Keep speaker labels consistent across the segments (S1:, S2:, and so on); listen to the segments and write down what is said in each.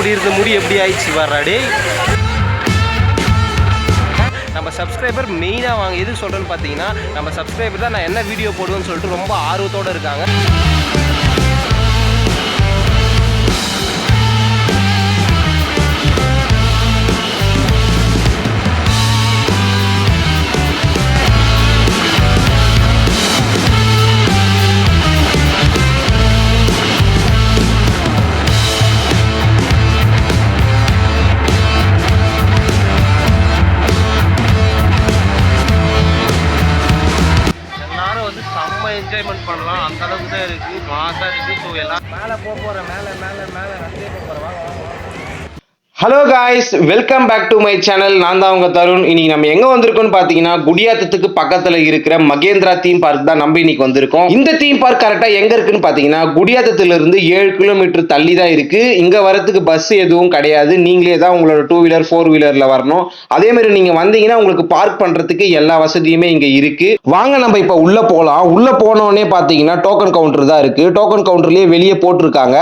S1: அப்படி இருக்க முடி எப்படி ஆயிடுச்சு வர்றாடே. நம்ம சப்ஸ்கிரைபர் மெயினாக வாங்க எதுக்கு சொல்கிறேன்னு பார்த்தீங்கன்னா, நம்ம சப்ஸ்கிரைபர் தான் நான் என்ன வீடியோ போடுவேன்னு சொல்லிட்டு ரொம்ப ஆர்வத்தோடு இருக்காங்க. என்ஜாய்மெண்ட் பண்ணலாம், அந்த அளவுக்கு தான் இருக்குது, மாசாக இருக்குது. ஸோ எல்லாம் மேலே போகிறேன், மேலே மேலே மேலே ரசிகை போகிறேன். Hello guys, welcome back to my channel. நான் தான் உங்கள் தருண். இன்னைக்கு நம்ம எங்கே வந்திருக்கோம்னு பார்த்தீங்கன்னா, குடியாத்தத்துக்கு பக்கத்தில் இருக்கிற மகேந்திரா தீம் பார்க் தான் நம்ம இன்னைக்கு வந்திருக்கோம். இந்த தீம் பார்க் கரெக்டாக எங்கே இருக்குன்னு பார்த்தீங்கன்னா, குடியாத்தத்திலிருந்து 7 கிலோமீட்டர் தள்ளி தான் இருக்குது. இங்கே வரத்துக்கு பஸ் எதுவும் கிடையாது, நீங்களே தான் உங்களோட 2 வீலர் 4 வீலரில் வரணும். அதே மாதிரி நீங்கள் வந்தீங்கன்னா உங்களுக்கு பார்க் பண்ணுறதுக்கு எல்லா வசதியுமே இங்கே இருக்குது. வாங்க நம்ம இப்போ உள்ளே போகலாம். உள்ளே போனோடனே பார்த்தீங்கன்னா டோக்கன் கவுண்டர் தான் இருக்குது. டோக்கன் கவுண்டர்லேயே வெளியே போட்டிருக்காங்க,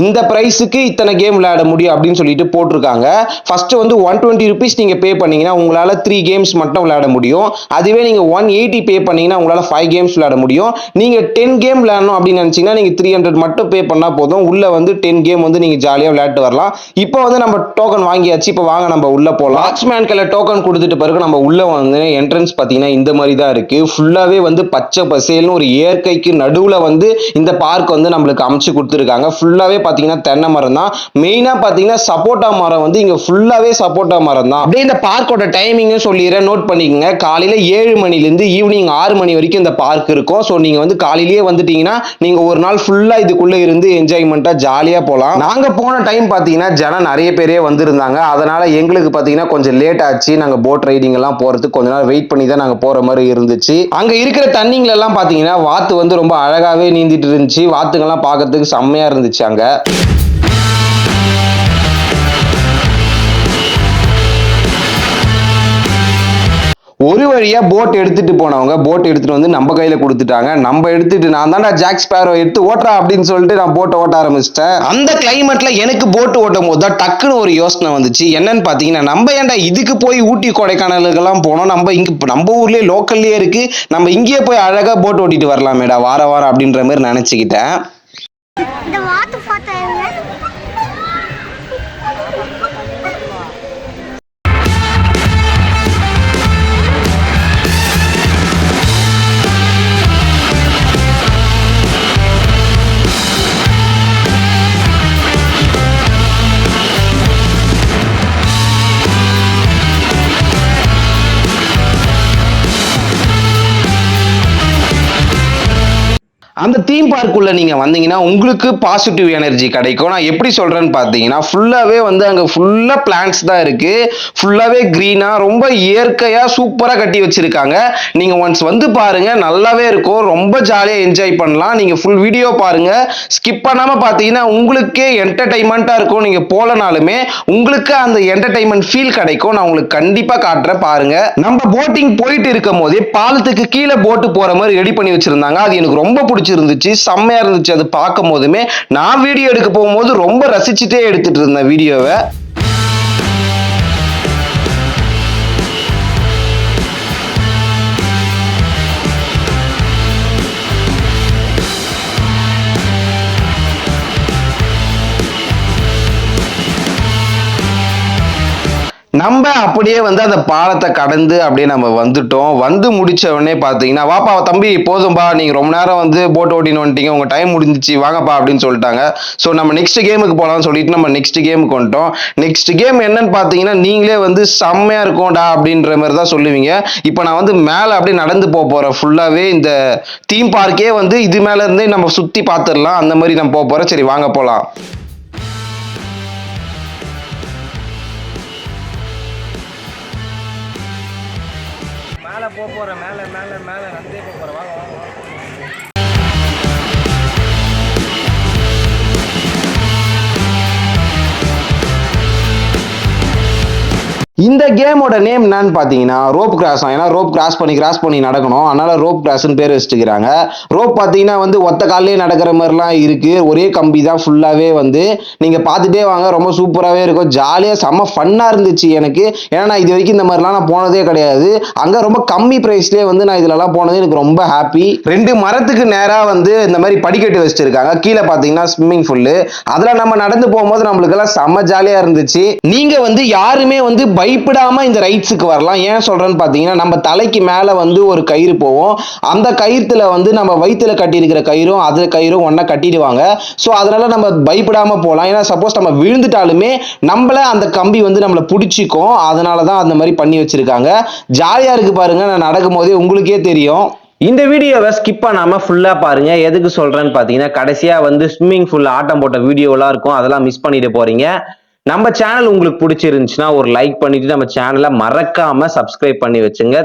S1: இந்த ப்ரைஸுக்கு இத்தனை கேம் விளையாட முடியும் அப்படின்னு சொல்லிட்டு போட்டிருக்காங்க. ஃபர்ஸ்ட் வந்து 120 rupees நீங்க பே பண்ணீங்கன்னா உங்களால 3 கேம்ஸ் மட்டும் விளையாட முடியும். அதுவே நீங்க 180 பே பண்ணீங்கன்னா உங்களால 5 கேம்ஸ் விளையாட முடியும். நீங்க 10 கேம் விளையாடணும் அப்படின்னு நினைச்சீங்கன்னா நீங்க 300 மட்டும் பே பண்ணா போதும். உள்ள வந்து 10 கேம் வந்து நீங்க ஜாலியா விளையாட்டு வரலாம். இப்போ வந்து நம்ம டோக்கன் வாங்கியாச்சு. இப்போ வாங்க நம்ம உள்ள போலாம். வாட்ச்மேன் கையில டோக்கன் கொடுத்துட்டு பிறகு நம்ம உள்ள வந்து என்ட்ரன்ஸ் பாத்தீங்கன்னா இந்த மாதிரி தான் இருக்கு. ஃபுல்லாவே வந்து பச்சை பசேல்னு ஒரு இயற்கைக்கு நடுவுல வந்து இந்த பார்க் வந்து நம்மளுக்கு அமைச்சு கொடுத்துருக்காங்க. ஃபுல்லாவே பாத்தீங்கன்னா தென்னை மரம் தான். மெயினா பாத்தீங்கன்னா சப்போட்டா மரம் வந்து இங்க ஃபுல்லாவே சப்போட்டா மரம் தான். அப்படியே இந்த பார்க்கோட டைமிங் சொல்லிடுறேன், நோட் பண்ணிக்கங்க. காலையில 7 மணிலேருந்து ஈவினிங் 6 மணி வரைக்கும் இந்த பார்க் இருக்கும். ஸோ நீங்க வந்து காலையிலேயே வந்துட்டீங்கன்னா நீங்க ஒரு நாள் ஃபுல்லா இதுக்குள்ள இருந்து என்ஜாய்மெண்டா ஜாலியா போலாம். நாங்க போன டைம் பாத்தீங்கன்னா ஜனம் நிறைய பேரே வந்திருந்தாங்க. அதனால எங்களுக்கு பாத்தீங்கன்னா கொஞ்சம் லேட் ஆச்சு. நாங்க போட் ரைடிங் எல்லாம் போறதுக்கு கொஞ்ச நாள் வெயிட் பண்ணி தான் நாங்க போற மாதிரி இருந்துச்சு. அங்க இருக்கிற தண்ணிங்கள எல்லாம் பாத்தீங்கன்னா வாத்து வந்து ரொம்ப அழகாவே நீந்திட்டு இருந்துச்சு. வாத்துங்கெல்லாம் பார்க்கறதுக்கு செம்மையா இருந்துச்சு. அங்க ஒரு வழியா போட் எடுத்துட்டு போனவங்க போட் எடுத்துட்டு வந்து நம்ம கையில கொடுத்துட்டாங்க. நம்ம எடுத்துட்டு நான் தான்டா ஜாக் ஸ்பேரோ எடுத்து ஓட்டுறா அப்படின்னு சொல்லிட்டு நான் போட்டை ஓட்ட ஆரம்பிச்சிட்டேன். அந்த கிளைமேட்ல எனக்கு போட்டு ஓட்டும் போது தான் டக்குன்னு ஒரு யோசனை வந்துச்சு. என்னன்னு பாத்தீங்கன்னா, நம்ம ஏன்டா இதுக்கு போய் ஊட்டி கொடைக்கானலுக்கெல்லாம் போனோம், நம்ம ஊர்லயே லோக்கல்லயே இருக்கு, நம்ம இங்கேயே போய் அழகா போட் ஓட்டிட்டு வரலாமேடா வாரம் அப்படின்ற மாதிரி நினைச்சுக்கிட்டேன். அந்த தீம் பார்க்குள்ள நீங்க வந்தீங்கன்னா உங்களுக்கு பாசிட்டிவ் எனர்ஜி கிடைக்கும். நான் எப்படி சொல்றேன்னு பார்த்தீங்கன்னா, ஃபுல்லாவே வந்து அங்க ஃபுல்லா பிளான்ட்ஸ் தான் இருக்கு. ஃபுல்லாவே கிரீனா ரொம்ப இயற்கையா சூப்பரா கட்டி வச்சிருக்காங்க. நீங்க ஒன்ஸ் வந்து பாருங்க, நல்லாவே இருக்கும். ரொம்ப ஜாலியா என்ஜாய் பண்ணலாம். நீங்க ஃபுல் வீடியோ பாருங்க, ஸ்கிப் பண்ணாம பார்த்தீங்கன்னா உங்களுக்கே என்டர்டைன்மெண்டா இருக்கும். நீங்க போலனாலுமே உங்களுக்கு அந்த என்டர்டைன்மெண்ட் ஃபீல் கிடைக்கும். நான் உங்களுக்கு கண்டிப்பா காட்டுறேன் பாருங்க. நம்ம போட்டிங் போயிட்டு இருக்கும் போதே பாலத்துக்கு கீழே போட்டு போற மாதிரி ரெடி பண்ணி வச்சிருந்தாங்க. அது எனக்கு ரொம்ப பிடிச்சிருந்துச்சு, செம்மையா இருந்துச்சு. அது பார்க்கும் போதுமே நான் வீடியோ எடுக்க போகும்போது ரொம்ப ரசிச்சுட்டே எடுத்துட்டு இருந்தேன் வீடியோவை. நம்ம அப்படியே வந்து அந்த பாலத்தை கடந்து அப்படியே நம்ம வந்துட்டோம். வந்து முடிச்ச உடனே பார்த்தீங்கன்னா, வாப்பா தம்பி போதும்பா, நீங்க ரொம்ப நேரம் வந்து போட் ஓட்டின்னு வந்துட்டீங்க, உங்க டைம் முடிஞ்சிச்சு வாங்கப்பா அப்படின்னு சொல்லிட்டாங்க. ஸோ நம்ம நெக்ஸ்ட் கேமுக்கு போகலாம்னு சொல்லிட்டு நம்ம நெக்ஸ்ட் கேமுக்கு வந்துட்டோம். நெக்ஸ்ட் கேம் என்னன்னு பார்த்தீங்கன்னா, நீங்களே வந்து செம்மையா இருக்கும்டா அப்படின்ற மாதிரி தான் சொல்லுவீங்க. இப்போ நான் வந்து மேலே அப்படியே நடந்து போறேன். ஃபுல்லாவே இந்த தீம் பார்க்கே வந்து இது மேல இருந்தே நம்ம சுத்தி பார்த்துடலாம், அந்த மாதிரி நம்ம போறேன். சரி வாங்க போலாம். மேலே போகிறேன், மேலே மேலே மேலே நடந்தே போகிறேன். வாங்க வாங்க. இந்த கேமோட நேம் என்னன்னு பார்த்தீங்கன்னா ரோப் கிராஸ். ஏன்னா ரோப் கிராஸ் பண்ணி நடக்கணும், அதனால ரோப் கிராஸ்னு பேர் வச்சுக்கிறாங்க. ரோப் பார்த்தீங்கன்னா வந்து ஒத்த காலிலே நடக்கிற மாதிரிலாம் இருக்கு. ஒரே கம்பி தான் ஃபுல்லாகவே வந்து நீங்கள் பார்த்துட்டே வாங்க, ரொம்ப சூப்பராகவே இருக்கும். ஜாலியாக செம்ம ஃபன்னாக இருந்துச்சு எனக்கு. ஏன்னா நான் இது வரைக்கும் இந்த மாதிரிலாம் நான் போனதே கிடையாது. அங்கே ரொம்ப கம்மி ப்ரைஸ்லேயே வந்து நான் இதிலலாம் போனது எனக்கு ரொம்ப ஹாப்பி. 2 மரத்துக்கு நேராக வந்து இந்த மாதிரி படிக்கட்டு வச்சுருக்காங்க. கீழே பார்த்தீங்கன்னா ஸ்விம்மிங் ஃபுல்லு. அதில் நம்ம நடந்து போகும்போது நம்மளுக்கெல்லாம் செம்ம ஜாலியாக இருந்துச்சு. நீங்கள் வந்து யாருமே வந்து பயப்படாம இந்த ரைட்ஸுக்கு வரலாம். ஏன் சொல்றேன்னு பாத்தீங்கன்னா நம்ம தலைக்கு மேல வந்து ஒரு கயிறு போவோம். அந்த கயிறுல வந்து நம்ம வயிற்றுல கட்டி இருக்கிற கயிறும் அது கயிறும் ஒன்னா கட்டிடுவாங்க. ஸோ அதனால நம்ம பயப்படாம போகலாம். ஏன்னா சப்போஸ் நம்ம விழுந்துட்டாலுமே நம்மள அந்த கம்பி வந்து நம்மளை பிடிச்சிக்கும். அதனால தான் அந்த மாதிரி பண்ணி வச்சிருக்காங்க. ஜாலியா இருக்கு பாருங்க, நான் நடக்கும் போதே உங்களுக்கே தெரியும். இந்த வீடியோவை ஸ்கிப் பண்ணாம ஃபுல்லா பாருங்க. எதுக்கு சொல்றேன்னு பாத்தீங்கன்னா கடைசியா வந்து ஸ்விம்மிங் ஃபுல் ஆட்டம் போட்ட வீடியோலாம் இருக்கும், அதெல்லாம் மிஸ் பண்ணிட்டு போறீங்க. நம்ம சேனல் உங்களுக்கு பிடிச்சிருந்துச்சுன்னா ஒரு லைக் பண்ணிட்டு நம்ம சேனலை மறக்காம சப்ஸ்கிரைப் பண்ணி வச்சுங்க.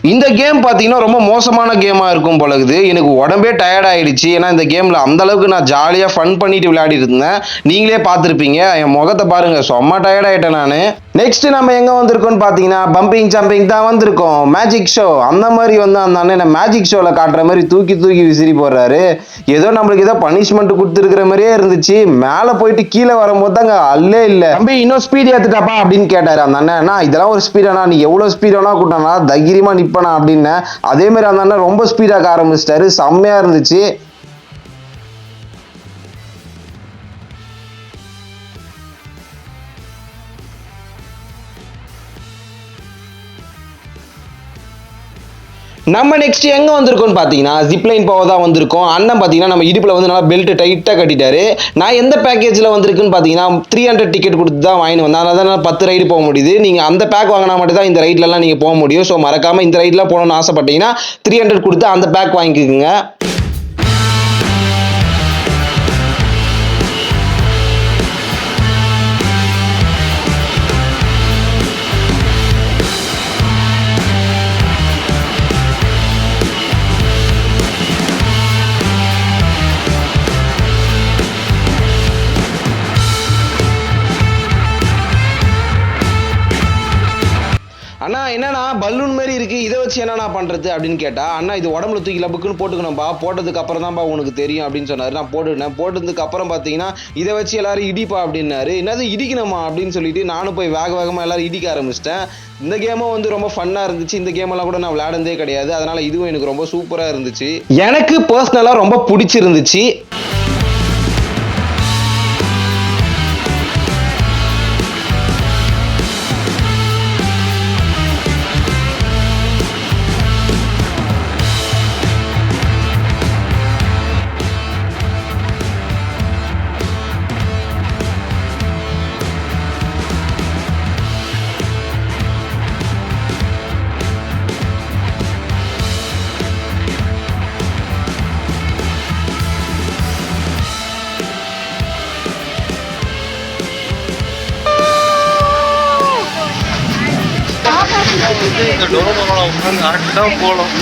S1: இந்த கேம் பார்த்தீங்கன்னா ரொம்ப மோசமான கேமாக இருக்கும் போலகுது. எனக்கு உடம்பே டயர்ட் ஆயிடுச்சு. ஏன்னா இந்த கேமில் அந்த அளவுக்கு நான் ஜாலியாக ஃபன் பண்ணிட்டு விளையாடிட்டு இருந்தேன். நீங்களே பார்த்துருப்பீங்க, என் முகத்தை பாருங்க, செம்ம டயர்ட் ஆயிட்டேன் நான். நெக்ஸ்ட் நம்ம எங்கே வந்திருக்கோம்னு பார்த்தீங்கன்னா பம்பிங் ஜம்பிங் தான் வந்திருக்கோம். மேஜிக் ஷோ அந்த மாதிரி வந்து அந்த அண்ணன் மேஜிக் ஷோவில் காட்டுற மாதிரி தூக்கி தூக்கி விசிறி போடுறாரு. ஏதோ நம்மளுக்கு ஏதோ பனிஷ்மெண்ட் கொடுத்துருக்கிற மாதிரியே இருந்துச்சு. மேலே போயிட்டு கீழே வரும்போது தாங்க அல்லே இல்லை. தம்பி இன்னும் ஸ்பீட் ஏற்றுட்டாப்பா அப்படின்னு கேட்டார் அந்த அண்ணன். இதெல்லாம் ஒரு ஸ்பீடானா, நீ எவ்வளோ ஸ்பீட் வேணா கூட்டானா தைரியமா நிப்பனா அப்படின்னு. அதே மாதிரி அந்த அண்ணன் ரொம்ப ஸ்பீடாக ஆரம்பிச்சிட்டாரு. செம்மையா இருந்துச்சு. நம்ம நெக்ஸ்ட் எங்கே வந்திருக்கோம்னு பார்த்தீங்கன்னா ஜிப்லைன் போக தான் வந்திருக்கோம். அண்ணன் பார்த்தீங்கன்னா நம்ம இடுப்பில் வந்து நல்லா பெல்ட் டைட்டாக கட்டிட்டாரு. நான் எந்த பேக்கேஜில் வந்திருக்குன்னு பார்த்தீங்கன்னா 300 டிக்கெட் கொடுத்து தான் வாங்கி வந்தேன். அதனால தான் 10 ரைடு போக முடியுது. நீங்கள் அந்த பேக் வாங்கினா மட்டும் தான் இந்த ரைட்லலாம் நீங்கள் போக முடியும். ஸோ மறக்காமல் இந்த ரைட்லாம் போகணும்னு ஆசைப்பட்டீங்கன்னா 300 கொடுத்து அந்த பேக் வாங்கிக்கோங்க. அண்ணா என்னன்னா பலூன் மாதிரி இருக்கு, இதை வச்சு என்னண்ணா பண்றது அப்படின்னு கேட்டா, அண்ணா இது உடம்புல தூக்கி லப்புக்குன்னு போட்டுக்கணும்பா, போட்டதுக்கு அப்புறம் தான்ப்பா உனக்கு தெரியும் அப்படின்னு சொன்னாரு. நான் போட்டுட்டேன். போட்டதுக்கு அப்புறம் பார்த்தீங்கன்னா இதை வச்சு எல்லாரும் இடிப்பா அப்படின்னாரு. என்னது இடிக்கணுமா அப்படின்னு சொல்லிட்டு நானும் போய் வேக வேகமாக எல்லாரும் இடிக்க ஆரம்பிச்சிட்டேன். இந்த கேமும் வந்து ரொம்ப ஃபன்னாக இருந்துச்சு. இந்த கேமெல்லாம் கூட நான் விளையாடதே கிடையாது, அதனால இதுவும் எனக்கு ரொம்ப சூப்பராக இருந்துச்சு. எனக்கு பர்சனலாக ரொம்ப பிடிச்சிருந்துச்சு. இந்த டோரோட உட்காந்து கரெக்டாக போகலாம்.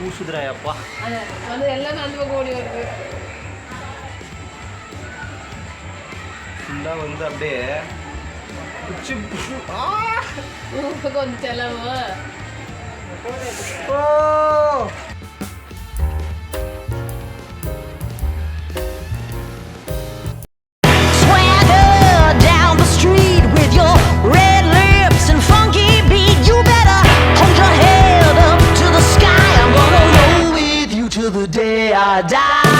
S1: பூசுதுராயப்பா
S2: அது எல்லாம் அந்த பக்கம் ஓடி வருது.
S1: ஃபுல்லாக வந்து அப்படியே குச்சி
S2: பக்கம் வந்து செலவு.
S3: The day I die.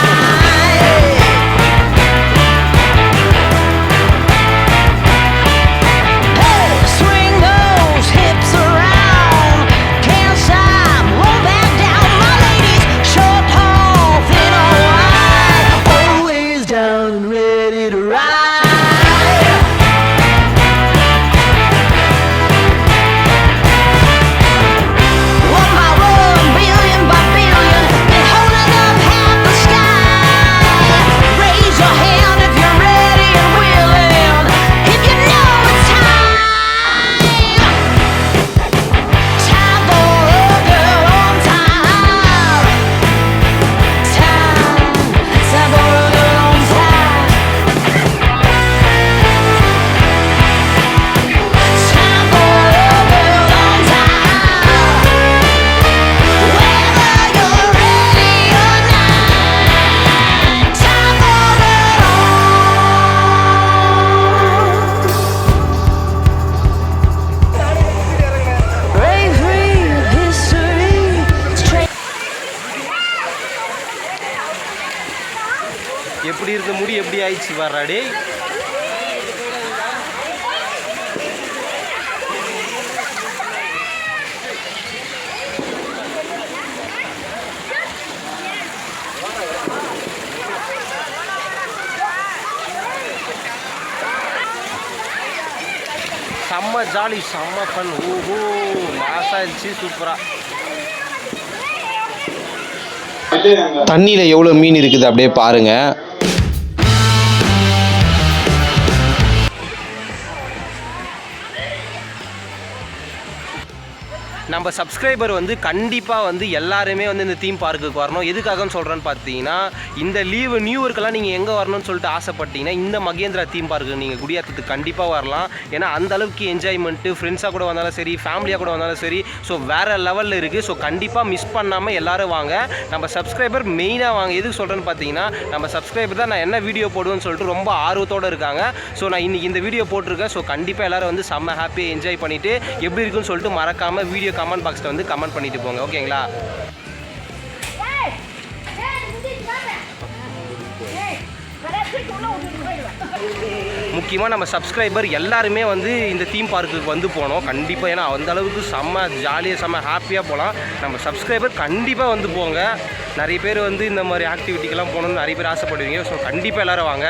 S3: Hey, swing those hips around. Can't stop, won't back down. My ladies, short, tall, thin or wide, always down and ready to ride.
S1: எப்படி இருக்க முடி எப்படி ஆயிடுச்சு வர்றாடே. செம்ம ஜாலி செம்ம ஃபன். ஓஹோ மாசா இருந்துச்சு சூப்பரா. தண்ணியில் எவ்வளோ மீன் இருக்குது அப்படியே பாருங்க. நம்ம சப்ஸ்கிரைபர் வந்து கண்டிப்பாக வந்து எல்லாருமே வந்து இந்த தீம் பார்க்குக்கு வரணும். எதுக்காகன்னு சொல்கிறேன்னு பார்த்தீங்கன்னா, இந்த லீவு நியூ இயர்க்கெல்லாம் நீங்கள் எங்கே வரணும்னு சொல்லிட்டு ஆசைப்பட்டீங்கன்னா இந்த மகேந்திரா தீம் பார்க்கு நீங்கள் குடியாத்தத்துக்கு கண்டிப்பாக வரலாம். ஏன்னா அந்த அளவுக்கு என்ஜாய்மெண்ட்டு ஃப்ரெண்ட்ஸாக கூட வந்தாலும் சரி, ஃபேமிலியாக கூட வந்தாலும் சரி, ஸோ வேறு லெவலில் இருக்குது. ஸோ கண்டிப்பாக மிஸ் பண்ணாமல் எல்லோரும் வாங்க. நம்ம சப்ஸ்கிரைபர் மெயினாக வாங்க. எதுக்கு சொல்கிறேன்னு பார்த்தீங்கன்னா, நம்ம சப்ஸ்கிரைபர் தான் நான் என்ன வீடியோ போடுவேன்னு சொல்லிட்டு ரொம்ப ஆர்வத்தோடு இருக்காங்க. ஸோ நான் இன்றைக்கி இந்த வீடியோ போட்டிருக்கேன். ஸோ கண்டிப்பாக எல்லோரும் வந்து செம்ம ஹாப்பியாக என்ஜாய் பண்ணிவிட்டு எப்படி இருக்குன்னு சொல்லிட்டு மறக்காமல் வீடியோ கமெண்ட் பாக்ஸில் வந்து கமெண்ட் பண்ணிட்டு போங்க. ஓகேங்களா? முக்கியமாக நம்ம சப்ஸ்கிரைபர் எல்லாருமே வந்து இந்த தீம் பார்க்குக்கு வந்து போனோம் கண்டிப்பாக. ஏன்னா அந்த அளவுக்கு செம்ம ஜாலியாக செம்ம ஹாப்பியாக போகலாம். நம்ம சப்ஸ்கிரைபர் கண்டிப்பாக வந்து போங்க. நிறைய பேர் வந்து இந்த மாதிரி ஆக்டிவிட்டிக்கெல்லாம் போகணுன்னு நிறைய பேர் ஆசைப்படுவீங்க. ஸோ கண்டிப்பாக எல்லோரும் வாங்க.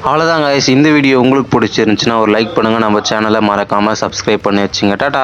S1: அவ்வளோதான் guys, இந்த வீடியோ உங்களுக்கு பிடிச்சிருந்துச்சுன்னா ஒரு லைக் பண்ணுங்கள், நம்ம சேனலை மறக்காமல் சப்ஸ்கிரைப் பண்ணி வச்சுங்க. டாடா.